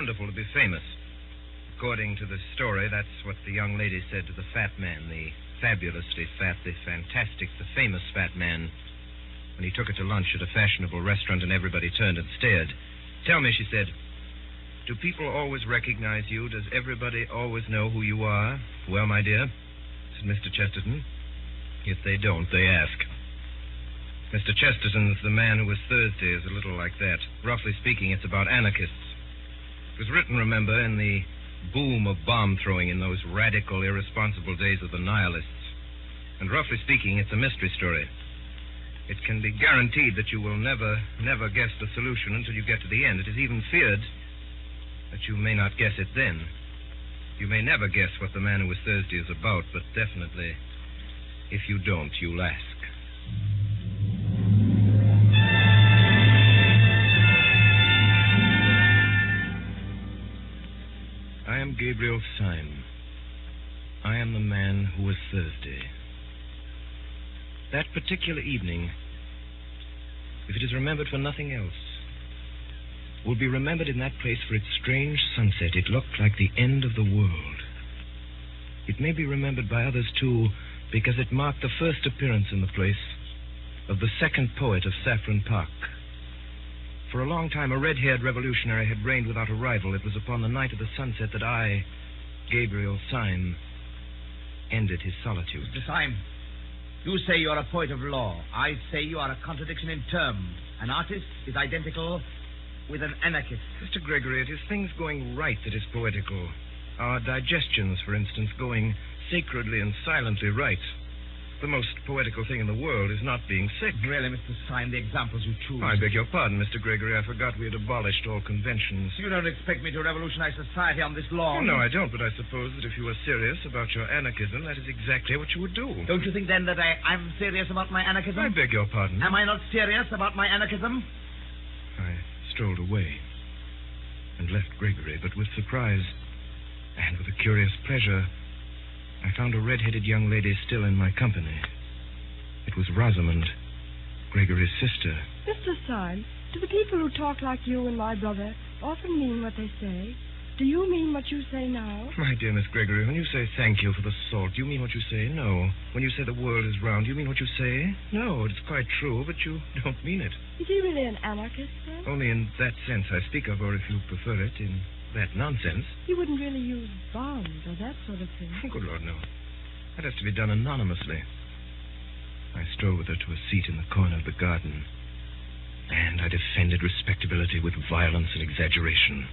wonderful to be famous. According to the story, that's what the young lady said to the fat man, the fabulously fat, the fantastic, the famous fat man, when he took her to lunch at a fashionable restaurant and everybody turned and stared. Tell me, she said, do people always recognize you? Does everybody always know who you are? Well, my dear, said Mr. Chesterton, if they don't, they ask. Mr. Chesterton's The Man Who Was Thursday is a little like that. Roughly speaking, it's about anarchists. It was written, remember, in the boom of bomb throwing in those radical, irresponsible days of the nihilists. And roughly speaking, it's a mystery story. It can be guaranteed that you will never guess the solution until you get to the end. It is even feared that you may not guess it then. You may never guess what The Man Who Was Thursday is about, but definitely, if you don't, you'll ask. I am Gabriel Syme. I am the man who was Thursday. That particular evening, if it is remembered for nothing else, will be remembered in that place for its strange sunset. It looked like the end of the world. It may be remembered by others, too, because it marked the first appearance in the place of the second poet of Saffron Park. For a long time, a red-haired revolutionary had reigned without a rival. It was upon the night of the sunset that I, Gabriel Syme, ended his solitude. Mr. Syme, you say you are a poet of law. I say you are a contradiction in terms. An artist is identical with an anarchist. Mr. Gregory, it is things going right that is poetical. Our digestions, for instance, going sacredly and silently right. The most poetical thing in the world is not being sick. Really, Mr. Syme, the examples you choose... I beg your pardon, Mr. Gregory. I forgot we had abolished all conventions. You don't expect me to revolutionize society on this lawn? Oh, no, I don't, but I suppose that if you were serious about your anarchism, that is exactly what you would do. Don't you think, then, that I'm serious about my anarchism? I beg your pardon. Am I not serious about my anarchism? I strolled away and left Gregory, but with surprise and with a curious pleasure, I found a red-headed young lady still in my company. It was Rosamond, Gregory's sister. Mr. Syme, do the people who talk like you and my brother often mean what they say? Do you mean what you say now? My dear Miss Gregory, when you say thank you for the salt, do you mean what you say? No. When you say the world is round, do you mean what you say? No, it's quite true, but you don't mean it. Is he really an anarchist, then? Only in that sense I speak of, or if you prefer it, in that nonsense. He wouldn't really use bombs or that sort of thing. Oh, good Lord, no. That has to be done anonymously. I strolled with her to a seat in the corner of the garden, and I defended respectability with violence and exaggeration.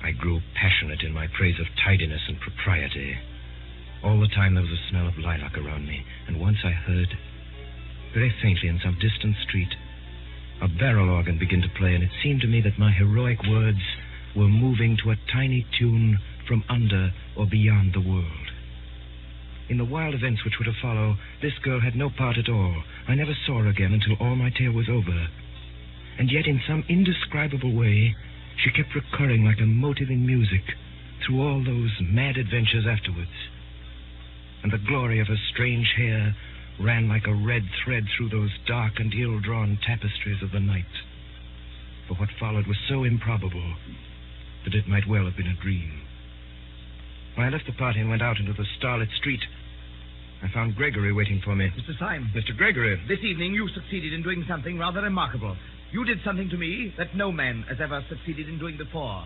I grew passionate in my praise of tidiness and propriety. All the time there was a smell of lilac around me, and once I heard, very faintly in some distant street, a barrel organ begin to play, and it seemed to me that my heroic words were moving to a tiny tune from under or beyond the world. In the wild events which were to follow, this girl had no part at all. I never saw her again until all my tale was over. And yet, in some indescribable way, she kept recurring like a motive in music through all those mad adventures afterwards. And the glory of her strange hair ran like a red thread through those dark and ill-drawn tapestries of the night. For what followed was so improbable that it might well have been a dream. When I left the party and went out into the starlit street, I found Gregory waiting for me. Mr. Syme. Mr. Gregory. This evening you succeeded in doing something rather remarkable. You did something to me that no man has ever succeeded in doing before.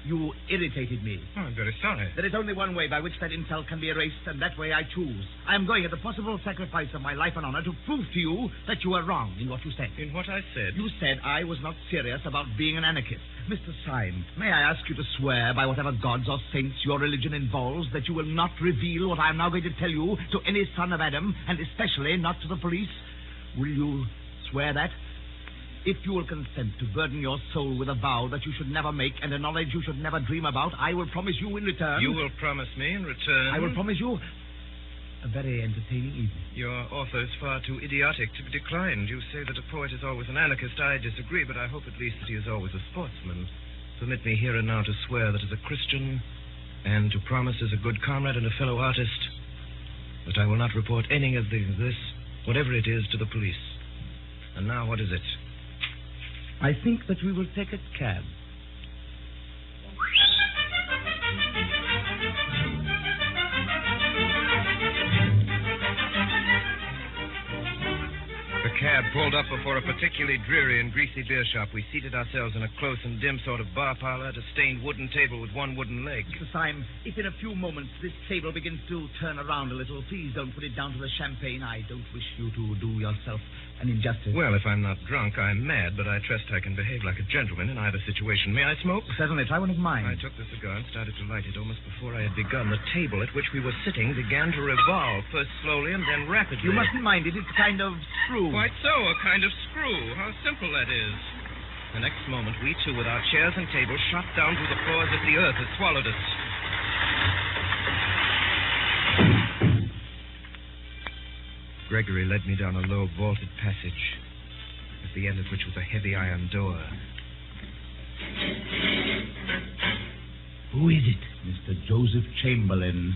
You irritated me. Oh, I'm very sorry. There is only one way by which that insult can be erased, and that way I choose. I am going at the possible sacrifice of my life and honor to prove to you that you were wrong in what you said. In what I said? You said I was not serious about being an anarchist. Mr. Syme, may I ask you to swear by whatever gods or saints your religion involves that you will not reveal what I am now going to tell you to any son of Adam, and especially not to the police? Will you swear that? If you will consent to burden your soul with a vow that you should never make and a knowledge you should never dream about, I will promise you in return... You will promise me in return... I will promise you a very entertaining evening. Your offer is far too idiotic to be declined. You say that a poet is always an anarchist. I disagree, but I hope at least that he is always a sportsman. Permit me here and now to swear that as a Christian and to promise as a good comrade and a fellow artist that I will not report any of this, whatever it is, to the police. And now, what is it? I think that we will take a cab. cab pulled up before a particularly dreary and greasy beer shop. We seated ourselves in a close and dim sort of bar parlor at a stained wooden table with one wooden leg. Mr. Syme, if in a few moments this table begins to turn around a little, please don't put it down to the champagne. I don't wish you to do yourself an injustice. Well, if I'm not drunk, I'm mad, but I trust I can behave like a gentleman in either situation. May I smoke? Certainly. Try one of mine. I took the cigar and started to light it. Almost before I had begun, the table at which we were sitting began to revolve, first slowly and then rapidly. You mustn't mind it. It's a kind of screw. Quite so, a kind of screw. How simple that is. The next moment, we two, with our chairs and tables, shot down through the floor as if the earth had swallowed us. Gregory led me down a low, vaulted passage, at the end of which was a heavy iron door. Who is it? Mr. Joseph Chamberlain.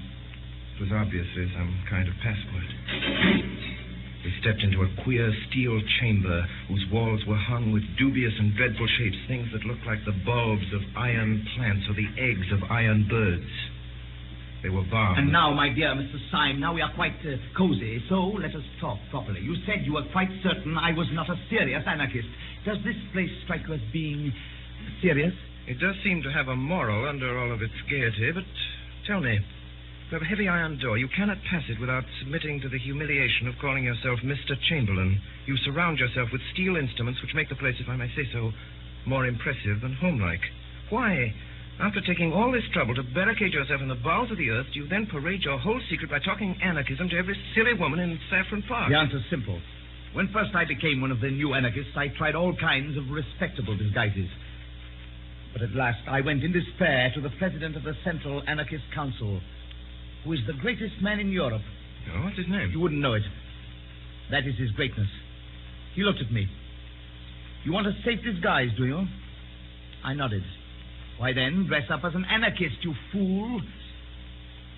It was obviously some kind of password. We stepped into a queer steel chamber whose walls were hung with dubious and dreadful shapes, things that looked like the bulbs of iron plants or the eggs of iron birds. They were vast. And now, my dear Mr. Syme, now we are quite cozy, so let us talk properly. You said you were quite certain I was not a serious anarchist. Does this place strike you as being serious? It does seem to have a moral under all of its gaiety, but tell me, you have a heavy iron door. You cannot pass it without submitting to the humiliation of calling yourself Mr. Chamberlain. You surround yourself with steel instruments which make the place, if I may say so, more impressive and homelike. Why, after taking all this trouble to barricade yourself in the bowels of the earth, do you then parade your whole secret by talking anarchism to every silly woman in Saffron Park? The answer's simple. When first I became one of the new anarchists, I tried all kinds of respectable disguises. But at last I went in despair to the president of the Central Anarchist Council, who is the greatest man in Europe. Oh, what's his name? You wouldn't know it. That is his greatness. He looked at me. You want a safe disguise, do you? I nodded. Why then, dress up as an anarchist, you fool.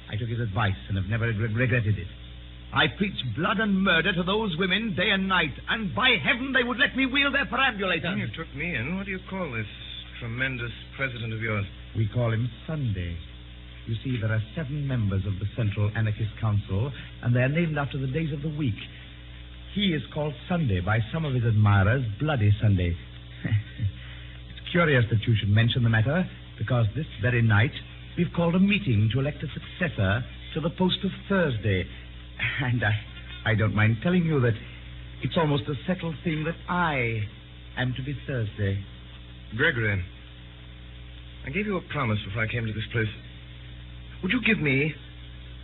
I took his advice and have never regretted it. I preached blood and murder to those women day and night, and by heaven they would let me wheel their perambulator. You took me in. What do you call this tremendous president of yours? We call him Sunday. You see, there are 7 members of the Central Anarchist Council, and they are named after the days of the week. He is called Sunday by some of his admirers, Bloody Sunday. It's curious that you should mention the matter, because this very night we've called a meeting to elect a successor to the post of Thursday. And I don't mind telling you that it's almost a settled thing that I am to be Thursday. Gregory, I gave you a promise before I came to this place. Would you give me,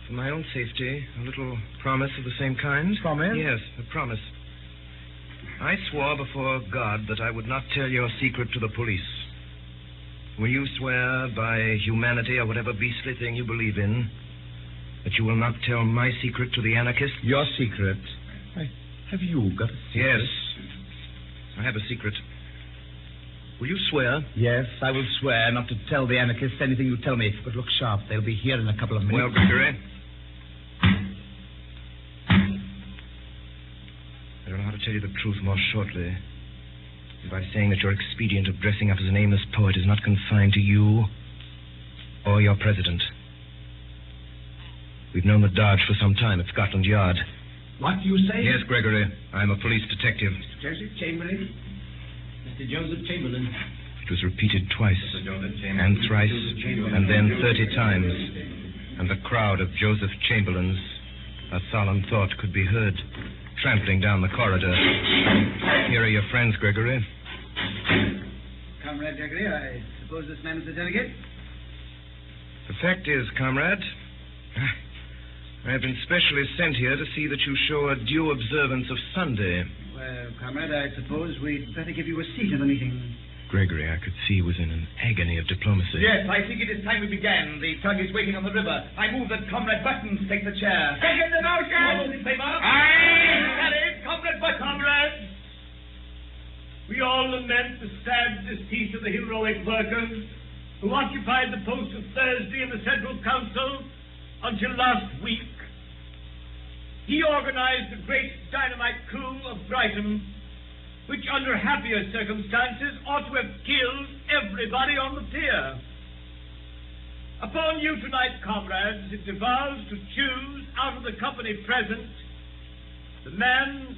for my own safety, a little promise of the same kind? Promise? Yes, a promise. I swore before God that I would not tell your secret to the police. Will you swear by humanity or whatever beastly thing you believe in that you will not tell my secret to the anarchists? Your secret? Have you got a secret? Yes. I have a secret. Will you swear? Yes, I will swear not to tell the anarchists anything you tell me. But look sharp. They'll be here in a couple of minutes. Well, Gregory, I don't know how to tell you the truth more shortly than by saying that your expedient of dressing up as an aimless poet is not confined to you or your president. We've known the Dodge for some time at Scotland Yard. What do you say? Yes, Gregory. I'm a police detective. Mr. Joseph Chamberlain. Mr. Joseph Chamberlain. It was repeated twice, and thrice, and then 30 times. And the crowd of Joseph Chamberlains, a solemn thought could be heard, trampling down the corridor. Here are your friends, Gregory. Comrade Gregory, I suppose this man is a delegate? The fact is, comrade, I have been specially sent here to see that you show a due observance of Sunday. Well, comrade, I suppose we'd better give you a seat at the meeting. Gregory, I could see, was in an agony of diplomacy. Yes, I think it is time we began. The tug is waiting on the river. I move that Comrade Buttons take the chair. Second the motion! All those in favor? Aye! Carried. Comrade Buttons. Comrades, we all lament the sad decease of the heroic workers who occupied the post of Thursday in the Central Council until last week. He organized the great dynamite coup of Brighton, which under happier circumstances ought to have killed everybody on the pier. Upon you tonight, comrades, it devolves to choose out of the company present the man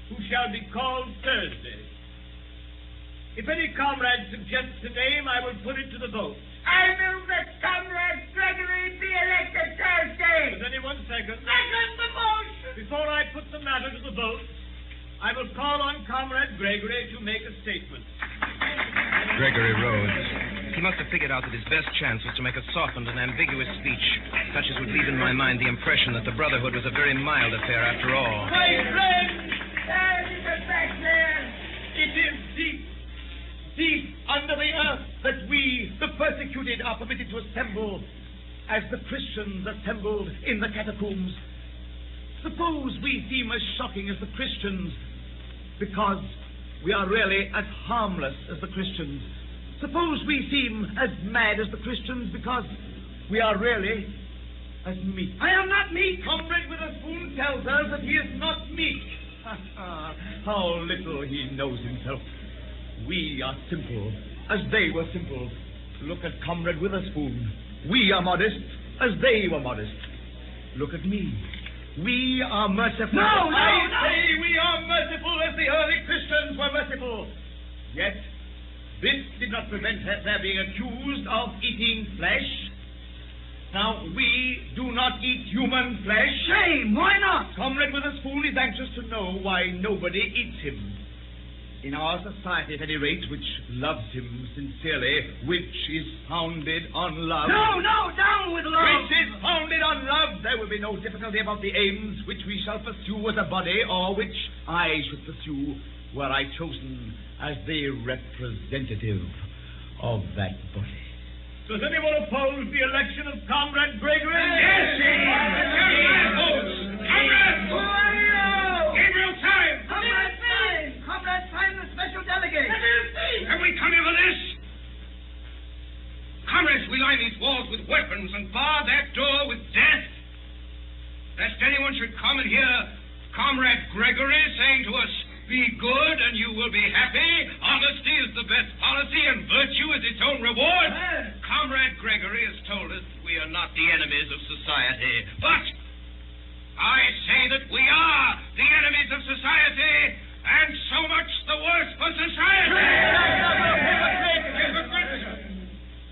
who shall be called Thursday. If any comrade suggests a name, I will put it to the vote. I move that Comrade Gregory be elected Thursday. Does anyone second? Second the motion. Before I put the matter to the vote, I will call on Comrade Gregory to make a statement. Gregory rose. He must have figured out that his best chance was to make a softened and ambiguous speech, such as would leave in my mind the impression that the Brotherhood was a very mild affair after all. My friend! Stand back there. It is deep under the earth that we, the persecuted, are permitted to assemble as the Christians assembled in the catacombs. Suppose we seem as shocking as the Christians because we are really as harmless as the Christians. Suppose we seem as mad as the Christians because we are really as meek. I am not meek. Comrade Witherspoon tells us that he is not meek. How little he knows himself. We are simple, as they were simple. Look at Comrade Witherspoon. We are modest, as they were modest. Look at me. We are merciful. No! I say we are merciful as the early Christians were merciful. Yet, this did not prevent their being accused of eating flesh. Now, we do not eat human flesh. Shame! Why not? Comrade Witherspoon is anxious to know why nobody eats him. In our society, at any rate, which loves him sincerely, which is founded on love. No, down with love. Which is founded on love. There will be no difficulty about the aims which we shall pursue as a body, or which I should pursue were I chosen as the representative of that body. Does anyone oppose the election of Comrade Gregory? Yes, Comrade! Who are you? Gabriel Time! Comrade Syme, the special delegate. Have we come here for this? Comrades, we line these walls with weapons and bar that door with death. Lest anyone should come and hear Comrade Gregory saying to us, be good and you will be happy. Honesty is the best policy and virtue is its own reward. Comrade Gregory has told us that we are not the enemies of society. But I say that we are the enemies of society, and so much the worse for society.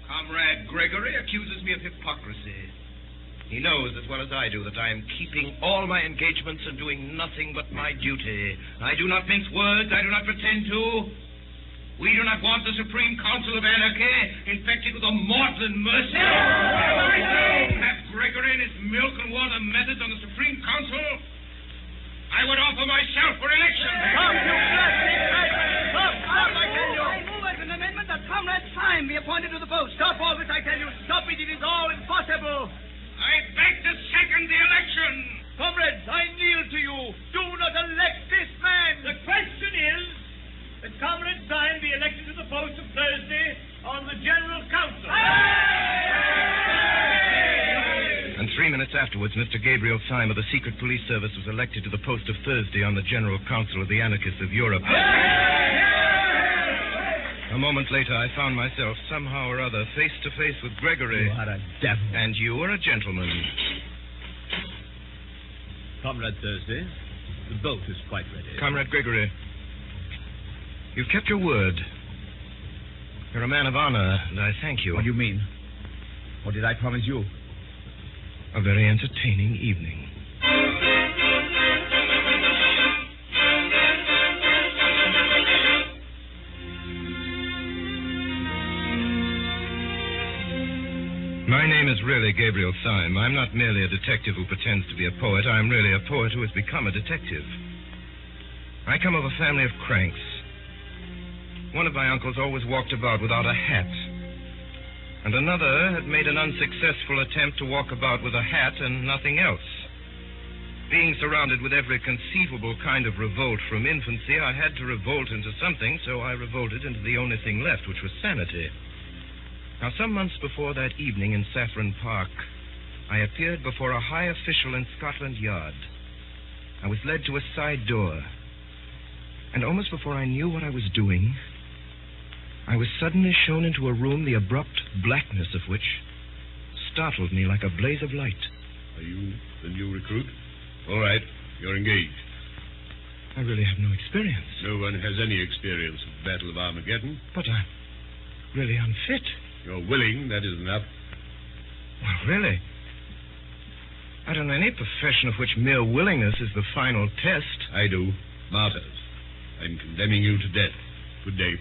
Comrade Gregory accuses me of hypocrisy. He knows as well as I do that I am keeping all my engagements and doing nothing but my duty. I do not mince words. I do not pretend to. We do not want the Supreme Council of Anarchy infected with a maudlin mercy. Have Gregory and his milk and water methods on the Supreme Council? I would offer myself for election. Stop, you Stop, I tell you. I move as an amendment that Comrade Syme be appointed to the post. Stop all this, I tell you. Stop it. It is all impossible. I beg to second the election. Comrades, I kneel to you. Do not elect this man. The question is that Comrade Syme be elected to the post of Thursday on the General Council. And 3 minutes afterwards, Mr. Gabriel Syme of the Secret Police Service was elected to the post of Thursday on the General Council of the Anarchists of Europe. A moment later, I found myself, somehow or other, face to face with Gregory. You are a devil. And you are a gentleman. Comrade Thursday, the boat is quite ready. Comrade Gregory, you've kept your word. You're a man of honor, and I thank you. What do you mean? What did I promise you? A very entertaining evening. My name is really Gabriel Syme. I'm not merely a detective who pretends to be a poet. I'm really a poet who has become a detective. I come of a family of cranks. One of my uncles always walked about without a hat. And another had made an unsuccessful attempt to walk about with a hat and nothing else. Being surrounded with every conceivable kind of revolt from infancy, I had to revolt into something, so I revolted into the only thing left, which was sanity. Now, some months before that evening in Saffron Park, I appeared before a high official in Scotland Yard. I was led to a side door, and almost before I knew what I was doing, I was suddenly shown into a room, the abrupt blackness of which startled me like a blaze of light. Are you the new recruit? All right, you're engaged. I really have no experience. No one has any experience of the Battle of Armageddon. But I'm really unfit. You're willing, that is enough. Well, really? I don't know any profession of which mere willingness is the final test. I do. Martyrs. I'm condemning you to death. Good day.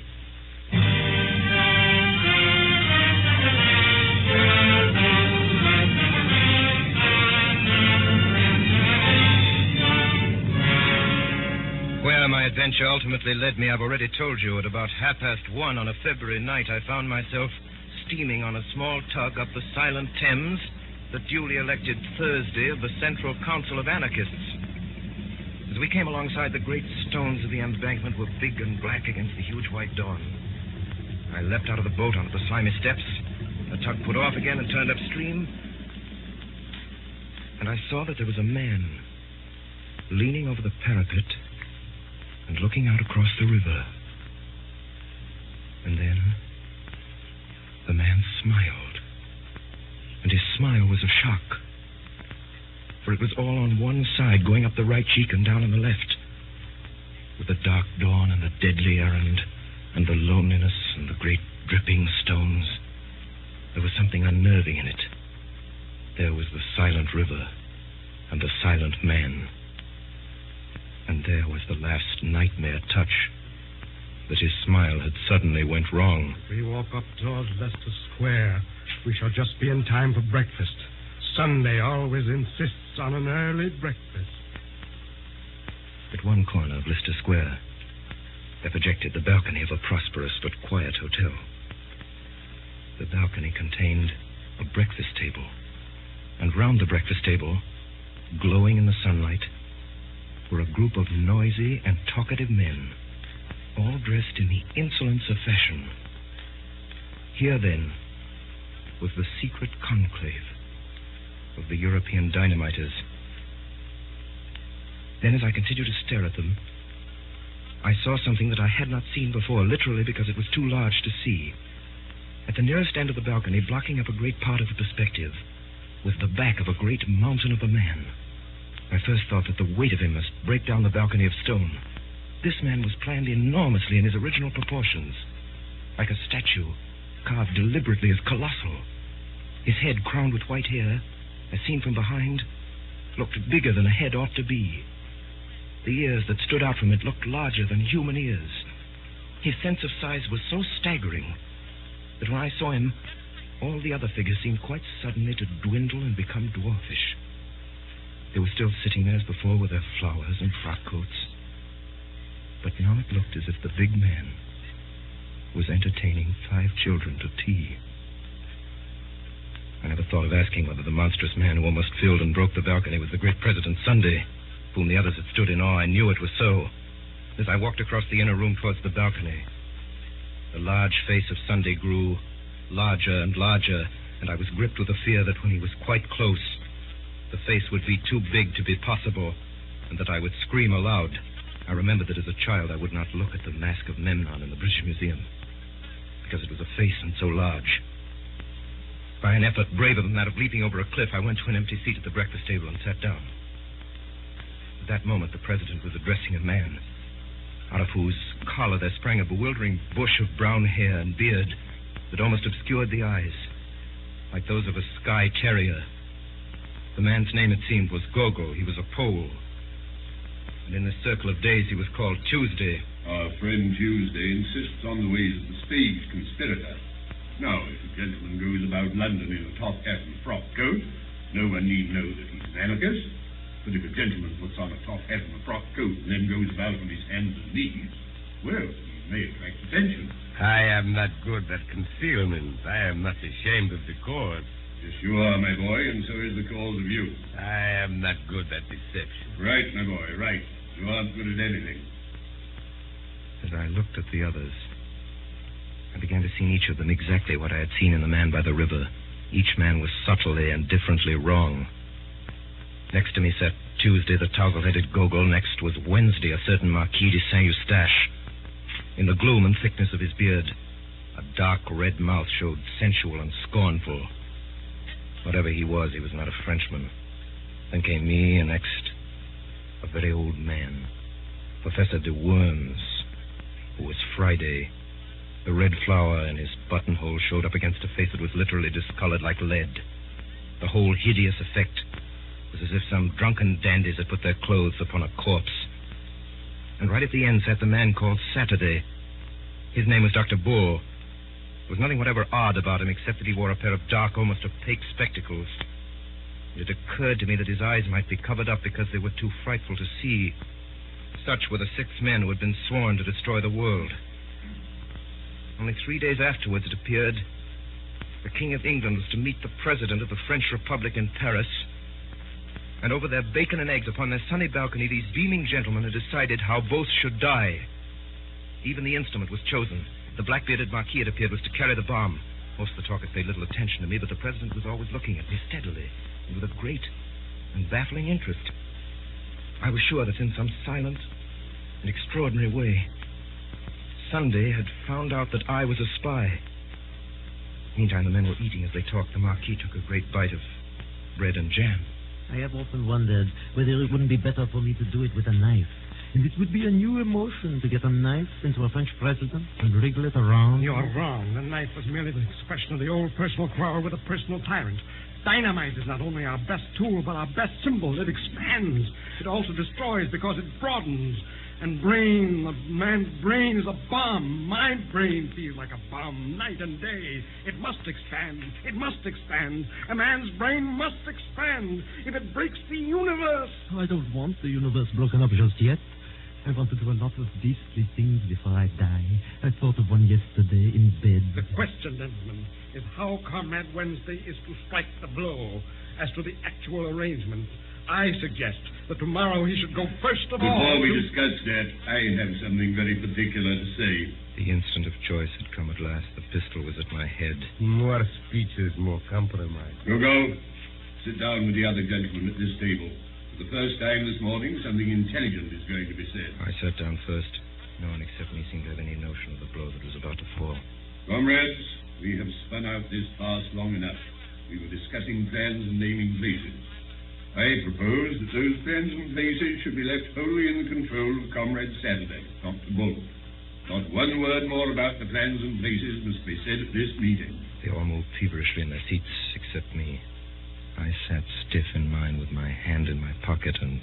Where my adventure ultimately led me, I've already told you. At about 1:30 on a February night, I found myself steaming on a small tug up the silent Thames, the duly elected Thursday of the Central Council of Anarchists. As we came alongside, the great stones of the embankment were big and black against the huge white dawn. I leapt out of the boat onto the slimy steps. The tug put off again and turned upstream. And I saw that there was a man leaning over the parapet and looking out across the river. And then the man smiled. And his smile was a shock. For it was all on one side, going up the right cheek and down on the left. With the dark dawn and the deadly errand and the loneliness and the great dripping stones, there was something unnerving in it. There was the silent river and the silent man. And there was the last nightmare touch, that his smile had suddenly went wrong. If we walk up towards Leicester Square, we shall just be in time for breakfast. Sunday always insists on an early breakfast. At one corner of Leicester Square, there projected the balcony of a prosperous but quiet hotel. The balcony contained a breakfast table, and round the breakfast table, glowing in the sunlight, were a group of noisy and talkative men, all dressed in the insolence of fashion. Here, then, was the secret conclave of the European dynamiters. Then, as I continued to stare at them, I saw something that I had not seen before, literally because it was too large to see. At the nearest end of the balcony, blocking up a great part of the perspective, was the back of a great mountain of a man. I first thought that the weight of him must break down the balcony of stone. This man was planned enormously in his original proportions, like a statue, carved deliberately as colossal. His head, crowned with white hair, as seen from behind, looked bigger than a head ought to be. The ears that stood out from it looked larger than human ears. His sense of size was so staggering that when I saw him, all the other figures seemed quite suddenly to dwindle and become dwarfish. They were still sitting there as before with their flowers and frock coats. But now it looked as if the big man was entertaining 5 children to tea. I never thought of asking whether the monstrous man who almost filled and broke the balcony was the great President Sunday, whom the others had stood in awe. I knew it was so. As I walked across the inner room towards the balcony, the large face of Sunday grew larger and larger, and I was gripped with a fear that when he was quite close, the face would be too big to be possible, and that I would scream aloud. I remembered that as a child I would not look at the mask of Memnon in the British Museum, because it was a face and so large. By an effort braver than that of leaping over a cliff, I went to an empty seat at the breakfast table and sat down. At that moment, the president was addressing a man, out of whose collar there sprang a bewildering bush of brown hair and beard that almost obscured the eyes, like those of a Skye terrier. The man's name, it seemed, was Gogol. He was a Pole. And in this circle of days, he was called Tuesday. Our friend Tuesday insists on the ways of the stage conspirator. Now, if a gentleman goes about London in a top hat and frock coat, no one need know that he's an anarchist. But if a gentleman puts on a top hat and a frock coat and then goes about on his hands and knees, well, he may attract attention. I am not good at concealment. I am not ashamed of the cause. Yes, you are, my boy, and so is the cause of you. I am not good at deception. Right, my boy, right. You aren't good at anything. As I looked at the others, I began to see in each of them exactly what I had seen in the man by the river. Each man was subtly and differently wrong. Next to me sat Tuesday, the towel-headed Gogol. Next was Wednesday, a certain Marquis de Saint-Eustache. In the gloom and thickness of his beard, a dark red mouth showed sensual and scornful. Whatever he was not a Frenchman. Then came me, and next, a very old man, Professor de Worms, who was Friday. The red flower in his buttonhole showed up against a face that was literally discolored like lead. The whole hideous effect was as if some drunken dandies had put their clothes upon a corpse. And right at the end sat the man called Saturday. His name was Dr. Bull. There was nothing whatever odd about him except that he wore a pair of dark, almost opaque spectacles. It occurred to me that his eyes might be covered up because they were too frightful to see. Such were the 6 men who had been sworn to destroy the world. Only 3 days afterwards, it appeared, the King of England was to meet the President of the French Republic in Paris. And over their bacon and eggs upon their sunny balcony, these beaming gentlemen had decided how both should die. Even the instrument was chosen. The black-bearded Marquis, it appeared, was to carry the bomb. Most of the talkers paid little attention to me, but the President was always looking at me steadily and with a great and baffling interest. I was sure that in some silent and extraordinary way, Sunday had found out that I was a spy. Meantime, the men were eating as they talked. The Marquis took a great bite of bread and jam. I have often wondered whether it wouldn't be better for me to do it with a knife. And it would be a new emotion to get a knife into a French president and wriggle it around. You're wrong. The knife was merely the expression of the old personal quarrel with a personal tyrant. Dynamite is not only our best tool, but our best symbol. It expands. It also destroys because it broadens. And brain, the man's brain is a bomb. My brain feels like a bomb night and day. It must expand. It must expand. A man's brain must expand. If it breaks the universe. Oh, I don't want the universe broken up just yet. I want to do a lot of beastly things before I die. I thought of one yesterday in bed. The question, gentlemen, is how Comrade Wednesday is to strike the blow. As to the actual arrangement, I suggest that tomorrow he should go first of all. Before we discuss that, I have something very particular to say. The instant of choice had come at last. The pistol was at my head. More speeches, more compromise. Go. Sit down with the other gentlemen at this table. For the first time this morning, something intelligent is going to be said. I sat down first. No one except me seemed to have any notion of the blow that was about to fall. Comrades, we have spun out this farce long enough. We were discussing plans and naming places. I propose that those plans and places should be left wholly in the control of Comrade Saturday, Dr. Bull. Not one word more about the plans and places must be said at this meeting. They all moved feverishly in their seats, except me. I sat stiff in mine with my hand in my pocket and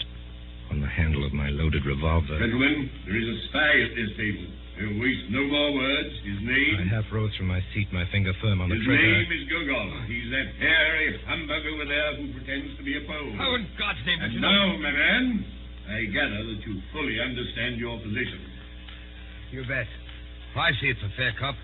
on the handle of my loaded revolver. Gentlemen, there is a spy at this table. We'll waste no more words. His name... I half rose from my seat, my finger firm on the trigger. His name is Gogol. He's that hairy humbug over there who pretends to be a Pole. How in God's name did you know? Now, my man, I gather that you fully understand your position. You bet. I see it's a fair cop.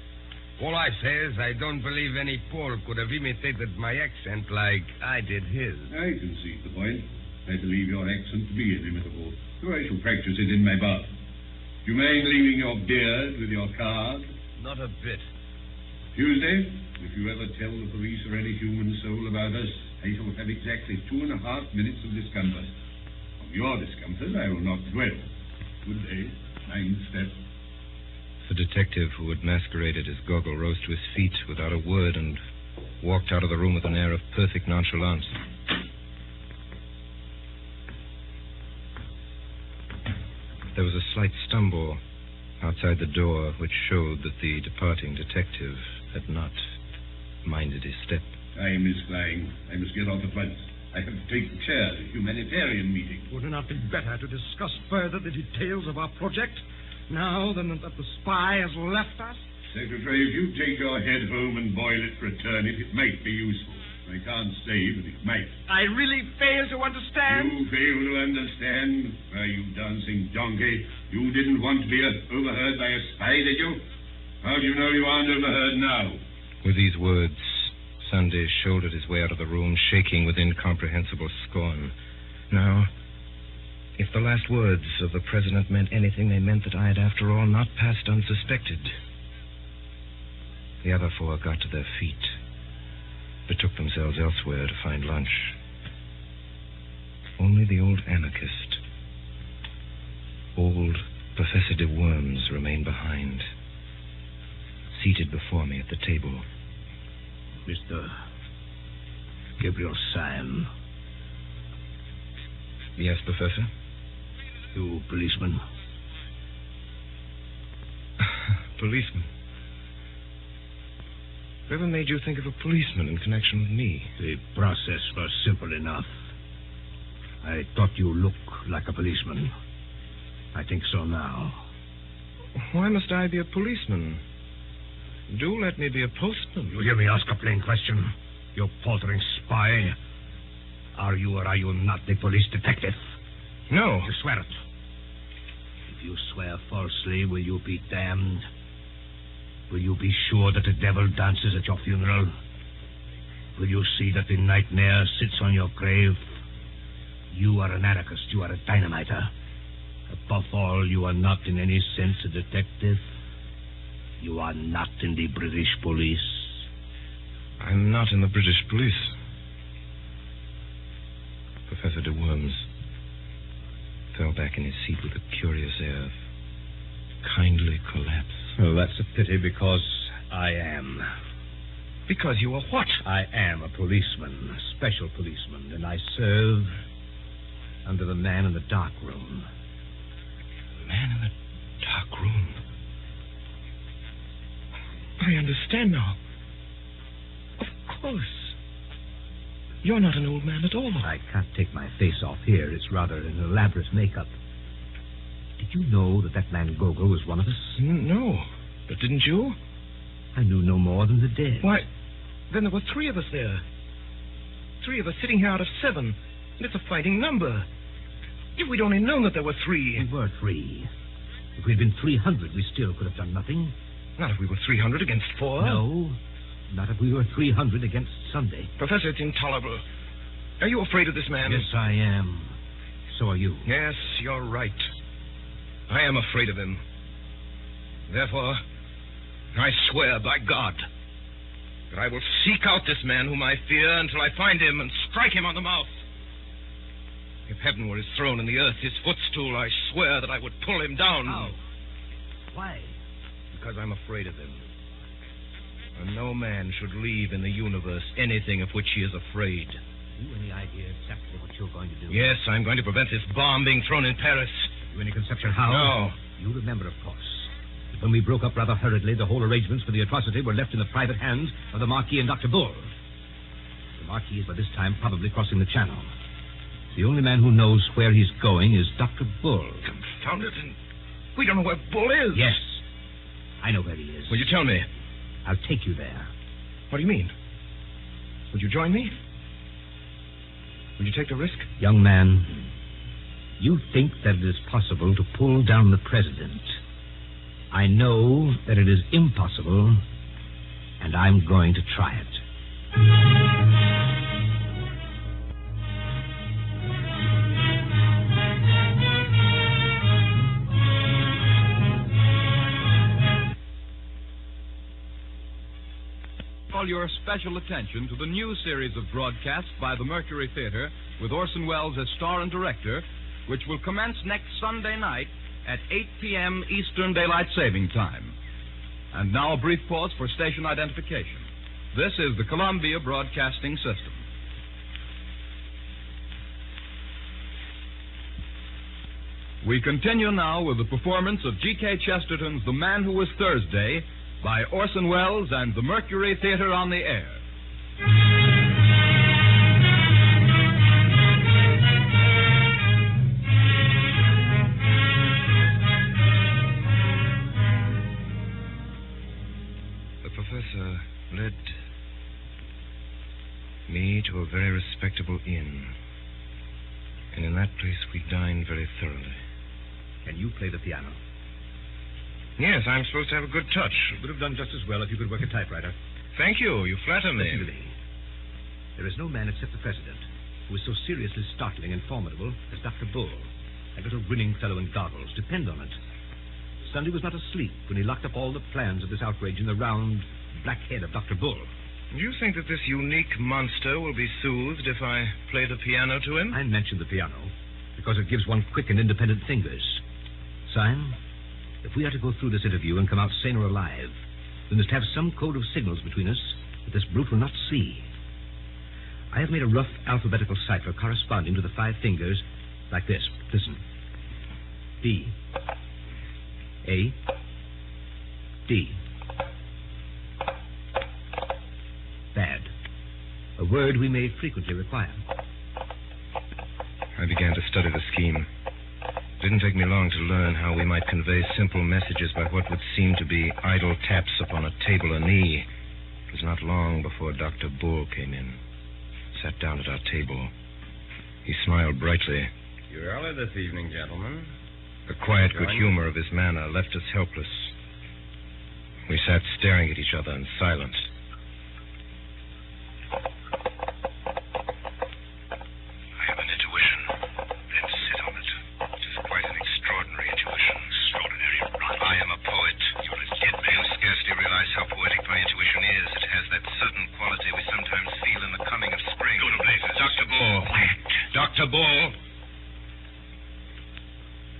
All I say is I don't believe any Pole could have imitated my accent like I did his. I concede the point. I believe your accent to be inimitable, so I shall practice it in my bath. Do you mind leaving your beard with your card? Not a bit. Tuesday, if you ever tell the police or any human soul about us, I shall have exactly 2.5 minutes of discomfort. Of your discomfort, I will not dwell. Good day. Mind step. The detective who had masqueraded as Gogol rose to his feet without a word and walked out of the room with an air of perfect nonchalance. There was a slight stumble outside the door which showed that the departing detective had not minded his step. Time is flying. I must get off at once. I have to take the chair at a humanitarian meeting. Would it not be better to discuss further the details of our project now than that the spy has left us? Secretary, if you take your head home and boil it for a turnip, it might be useful. I can't say, but it might. I really fail to understand. You fail to understand? Why, you dancing donkey. You didn't want to be overheard by a spy, did you? How do you know you aren't overheard now? With these words, Sunday shouldered his way out of the room, shaking with incomprehensible scorn. Now, if the last words of the president meant anything, they meant that I had, after all, not passed unsuspected. The other 4 got to their feet, betook themselves elsewhere to find lunch. Only the old anarchist, old Professor de Worms, remained behind, seated before me at the table. Mr. Gabriel Syme. Yes, Professor? You policeman. Policeman? Whoever made you think of a policeman in connection with me? The process was simple enough. I thought you looked like a policeman. I think so now. Why must I be a policeman? Do let me be a postman. You hear me ask a plain question? You faltering spy. Are you or are you not the police detective? No. You swear it. If you swear falsely, will you be damned? Will you be sure that the devil dances at your funeral? Will you see that the nightmare sits on your grave? You are an anarchist. You are a dynamiter. Above all, you are not in any sense a detective. You are not in the British police. I'm not in the British police. Professor de Worms fell back in his seat with a curious air of kindly collapse. Oh, that's a pity because I am. Because you are what? I am a policeman, a special policeman, and I serve under the man in the dark room. The man in the dark room? I understand now. Of course. You're not an old man at all. I can't take my face off here. It's rather an elaborate makeup. Did you know that man Gogo was one of us? No. But didn't you? I knew no more than the dead. Why, then there were 3 of us there. 3 of us sitting here out of 7. And it's a fighting number. If we'd only known that there were 3. We were 3. If we'd been 300, we still could have done nothing. Not if we were 300 against 4. No. Not if we were 300 against Sunday. Professor, it's intolerable. Are you afraid of this man? Yes, I am. So are you. Yes, you're right. I am afraid of him. Therefore, I swear by God that I will seek out this man whom I fear until I find him and strike him on the mouth. If heaven were his throne and the earth his footstool, I swear that I would pull him down. How? Why? Because I'm afraid of him. And no man should leave in the universe anything of which he is afraid. Have you any idea exactly what you're going to do? Yes, I'm going to prevent this bomb being thrown in Paris. Have you any conception how? No. You remember, of course, that when we broke up rather hurriedly, the whole arrangements for the atrocity were left in the private hands of the Marquis and Dr. Bull. The Marquis is by this time probably crossing the Channel. The only man who knows where he's going is Dr. Bull. Confound it, and we don't know where Bull is. Yes. I know where he is. Will you tell me? I'll take you there. What do you mean? Would you join me? Will you take the risk? Young man, you think that it is possible to pull down the president. I know that it is impossible, and I'm going to try it. Call your special attention to the new series of broadcasts by the Mercury Theater with Orson Welles as star and director, which will commence next Sunday night at 8 p.m. Eastern Daylight Saving Time. And now a brief pause for station identification. This is the Columbia Broadcasting System. We continue now with the performance of G.K. Chesterton's The Man Who Was Thursday by Orson Welles and the Mercury Theater on the Air. The professor led me to a very respectable inn. And in that place we dined very thoroughly. Can you play the piano? Yes, I'm supposed to have a good touch. You would have done just as well if you could work a typewriter. Thank you. You flatter me. Listen to me. There is no man except the president who is so seriously startling and formidable as Dr. Bull, a little grinning fellow in goggles. Depend on it. Sunday was not asleep when he locked up all the plans of this outrage in the round, black head of Dr. Bull. Do you think that this unique monster will be soothed if I play the piano to him? I mentioned the piano because it gives one quick and independent fingers. Sime, if we are to go through this interview and come out sane or alive, we must have some code of signals between us that this brute will not see. I have made a rough alphabetical cipher corresponding to the 5 fingers like this. Listen. D. A. D. Bad. A word we may frequently require. I began to study the scheme. It didn't take me long to learn how we might convey simple messages by what would seem to be idle taps upon a table or knee. It was not long before Dr. Bull came in, sat down at our table. He smiled brightly. You're early this evening, gentlemen. The quiet good humor of his manner left us helpless. We sat staring at each other in silence. I have an intuition. Then sit on it. It is quite an extraordinary intuition. Extraordinary rot. I am a poet. You're a dead man. You scarcely realize how poetic my intuition is. It has that certain quality we sometimes feel in the coming of spring. Go to blazes. Dr. Bull. Quiet. Dr. Bull.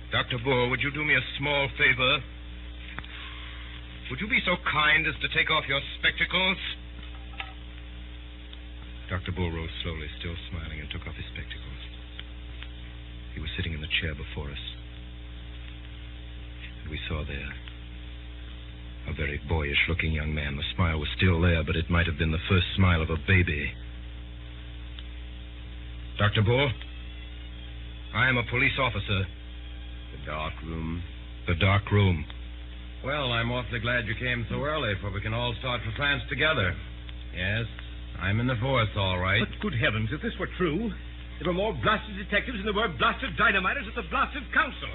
Dr. Bull, would you do me a small favor? Would you be so kind as to take off your spectacles? Dr. Bull rose slowly, still smiling, and took off his spectacles. He was sitting in the chair before us. And we saw there a very boyish-looking young man. The smile was still there, but it might have been the first smile of a baby. Dr. Bull, I am a police officer. The dark room. The dark room. Well, I'm awfully glad you came so early, for we can all start for France together. Yes, I'm in the force, all right. But good heavens, if this were true, there were more blasted detectives than there were blasted dynamiters at the blasted council.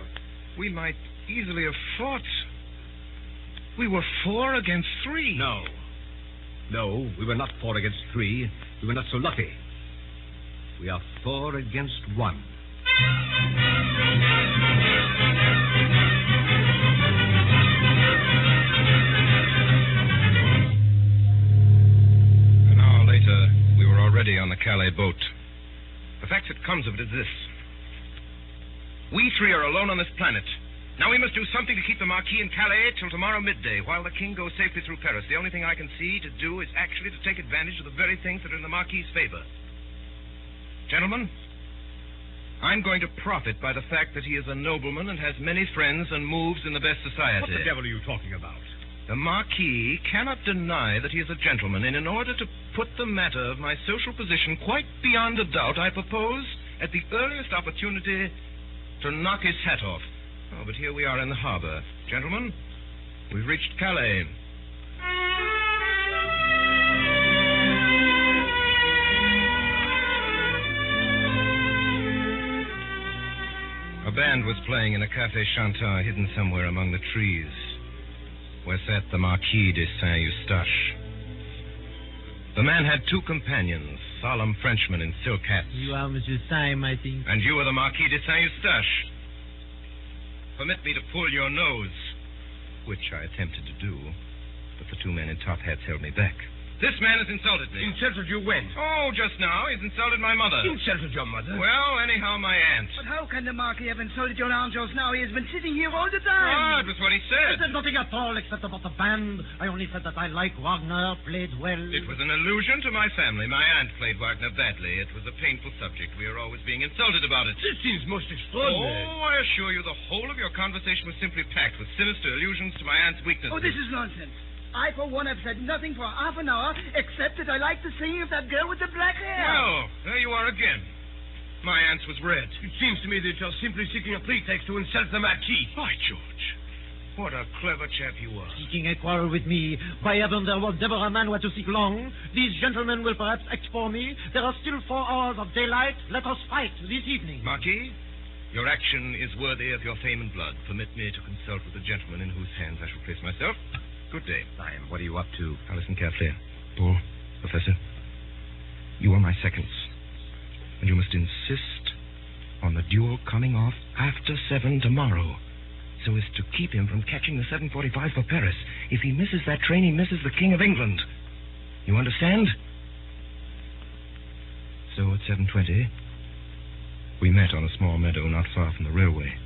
We might easily have fought. We were 4 against 3. No, we were not 4 against 3. We were not so lucky. We are 4 against 1. An hour later, we were already on the Calais boat. The fact that comes of it is this. We 3 are alone on this planet. Now we must do something to keep the Marquis in Calais till tomorrow midday, while the King goes safely through Paris. The only thing I can see to do is actually to take advantage of the very things that are in the Marquis's favor. Gentlemen, I'm going to profit by the fact that he is a nobleman and has many friends and moves in the best society. What the devil are you talking about? The Marquis cannot deny that he is a gentleman, and in order to put the matter of my social position quite beyond a doubt, I propose, at the earliest opportunity, to knock his hat off. Oh, but here we are in the harbor. Gentlemen, we've reached Calais. A band was playing in a Café Chantant hidden somewhere among the trees, where sat the Marquis de Saint-Eustache. The man had 2 companions, solemn Frenchmen in silk hats. You are Monsieur Syme, I think. And you are the Marquis de Saint-Eustache. Permit me to pull your nose, which I attempted to do, but the 2 men in top hats held me back. This man has insulted me. Insulted you when? Oh, just now. He's insulted my mother. Insulted your mother? Well, anyhow, my aunt. But how can the Marquis have insulted your aunt just now? He has been sitting here all the Ah, time. it was what he said. I said nothing at all except about the band. I only said that I like Wagner, played well. It was an allusion to my family. My aunt played Wagner badly. It was a painful subject. We are always being insulted about it. This seems most extraordinary. Oh, I assure you, the whole of your conversation was simply packed with sinister allusions to my aunt's weaknesses. Oh, this is nonsense. I, for one, have said nothing for half an hour, except that I like the singing of that girl with the black hair. Well, there you are again. My aunt's was red. It seems to me that you're simply seeking a pretext to insult the Marquis. By George, what a clever chap you are. Seeking a quarrel with me. By heaven, there was never a man who had to seek long. These gentlemen will perhaps act for me. There are still 4 hours of daylight. Let us fight this evening. Marquis, your action is worthy of your fame and blood. Permit me to consult with the gentleman in whose hands I shall place myself. Good day. Syme, what are you up to? Now listen carefully. Bull, Professor, you are my seconds. And you must insist on the duel coming off after 7 tomorrow, so as to keep him from catching the 7:45 for Paris. If he misses that train, he misses the King of England. You understand? So at 7:20, we met on a small meadow not far from the railway.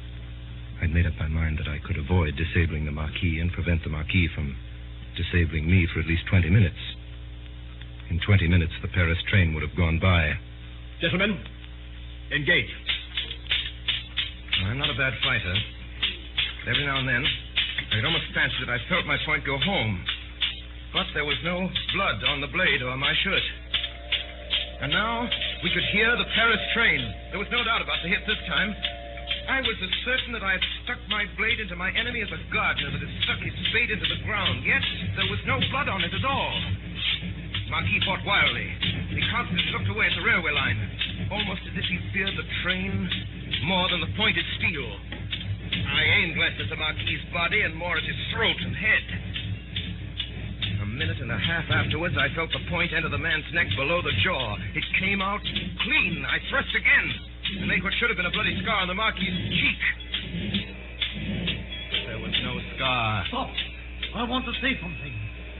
I'd made up my mind that I could avoid disabling the Marquis and prevent the Marquis from disabling me for at least 20 minutes. In 20 minutes, the Paris train would have gone by. Gentlemen, engage. I'm not a bad fighter. Every now and then, I'd almost fancied that I felt my point go home. But there was no blood on the blade or my shirt. And now we could hear the Paris train. There was no doubt about the hit this time. I was as certain that I had stuck my blade into my enemy as a gardener that has stuck his spade into the ground. Yet there was no blood on it at all. Marquis fought wildly. He constantly looked away at the railway line, almost as if he feared the train more than the pointed steel. I aimed less at the Marquis's body and more at his throat and head. A minute and a half afterwards, I felt the point enter the man's neck below the jaw. It came out clean. I thrust again and made what should have been a bloody scar on the Marquis's cheek. There was no scar. Stop! I want to say something.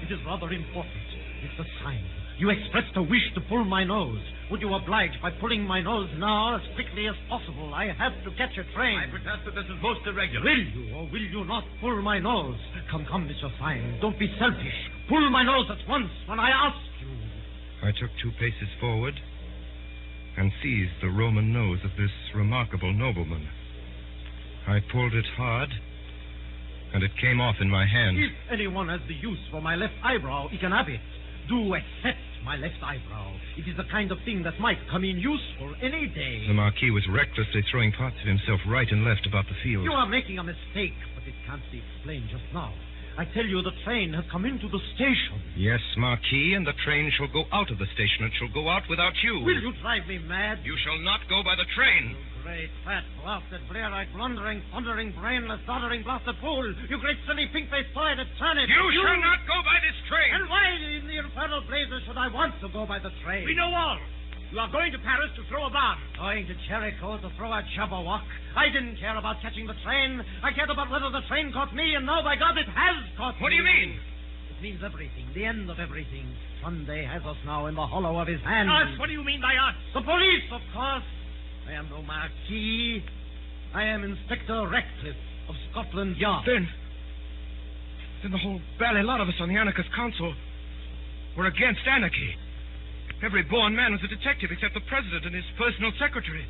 It is rather important. Mr. Simon, you expressed a wish to pull my nose. Would you oblige by pulling my nose now as quickly as possible? I have to catch a train. I protest that this is most irregular. Will you or will you not pull my nose? Come, Mr. Simon. Don't be selfish. Pull my nose at once when I ask you. I took 2 paces forward and seized the Roman nose of this remarkable nobleman. I pulled it hard, and it came off in my hand. If anyone has the use for my left eyebrow, he can have it. Do accept my left eyebrow. It is the kind of thing that might come in useful any day. The Marquis was recklessly throwing parts of himself right and left about the field. You are making a mistake, but it can't be explained just now. I tell you, the train has come into the station. Yes, Marquis, and the train shall go out of the station. It shall go out without you. Will you drive me mad? You shall not go by the train. You great, fat, blasted, blear-eyed, blundering, thundering, brainless, doddering, blasted fool. You great, silly, pink-faced toy-headed turnip. You shall not go by this train. And why in the infernal blazes should I want to go by the train? We know all. You are going to Paris to throw a bomb. Going to Jericho to throw a Jabberwock. I didn't care about catching the train. I cared about whether the train caught me, and now, by God, it has caught me. What do you mean? It means everything, the end of everything. Sunday has us now in the hollow of his hand. Us? What do you mean by us? The police, of course. I am no Marquis. I am Inspector Ratcliffe of Scotland Yard. Then the whole bally lot of us on the anarchist council were against anarchy. Every born man was a detective except the president and his personal secretary.